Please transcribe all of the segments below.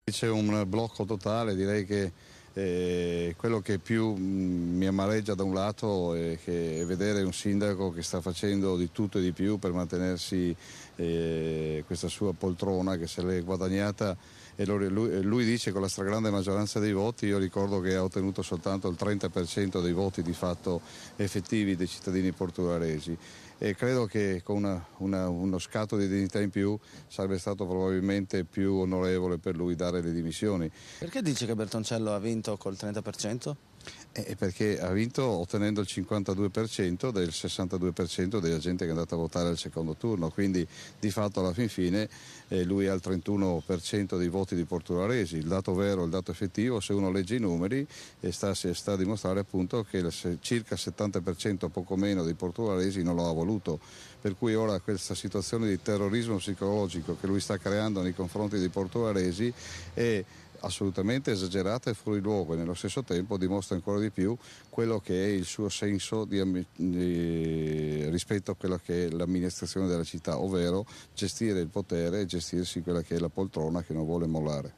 C'è un blocco totale, direi che quello che più mi amareggia da un lato è vedere un sindaco che sta facendo di tutto e di più per mantenersi questa sua poltrona che se l'è guadagnata, e lui dice con la stragrande maggioranza dei voti. Io ricordo che ha ottenuto soltanto il 30% dei voti di fatto effettivi dei cittadini portoghesi, e credo che con uno scatto di dignità in più sarebbe stato probabilmente più onorevole per lui dare le dimissioni. Perché dice che Bertoncello ha vinto col 30%? Perché ha vinto ottenendo il 52% del 62% della gente che è andata a votare al secondo turno, quindi di fatto alla fin fine lui ha il 31% dei voti di portoghesi. Il dato vero, il dato effettivo, se uno legge i numeri, sta a dimostrare appunto che circa il 70%, poco meno, dei portoghesi non lo ha voluto, per cui ora questa situazione di terrorismo psicologico che lui sta creando nei confronti dei portoghesi è assolutamente esagerata e fuori luogo, e nello stesso tempo dimostra ancora di più quello che è il suo senso rispetto a quella che è l'amministrazione della città, ovvero gestire il potere e gestirsi quella che è la poltrona che non vuole mollare.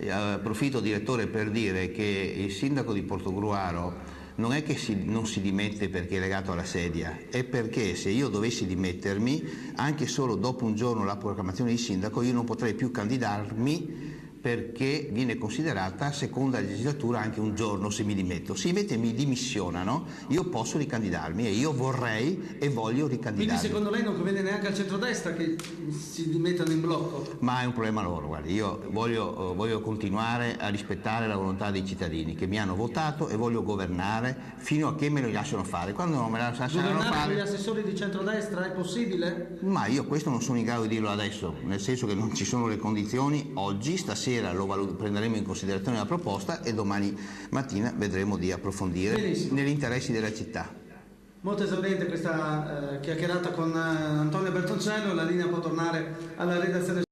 Approfitto, direttore, per dire che il sindaco di Portogruaro non è che non si dimette perché è legato alla sedia, è perché se io dovessi dimettermi, anche solo dopo un giorno la proclamazione di sindaco, io non potrei più candidarmi, perché viene considerata seconda legislatura anche un giorno se mi dimetto. Se invece mi dimissionano, io posso ricandidarmi, e io vorrei e voglio ricandidarmi. Quindi secondo lei non conviene neanche al centrodestra che si dimettano in blocco? Ma è un problema loro, guardi, io voglio continuare a rispettare la volontà dei cittadini che mi hanno votato, e voglio governare fino a che me lo lasciano fare. Quando non me la lasciano fare... Governare con gli assessori di centrodestra è possibile? Ma io questo non sono in grado di dirlo adesso, nel senso che non ci sono le condizioni oggi. Stasera prenderemo in considerazione la proposta e domani mattina vedremo di approfondire. Benissimo. Negli interessi della città. Molto esauriente questa chiacchierata con Antonio Bertoncello. La linea può tornare alla redazione.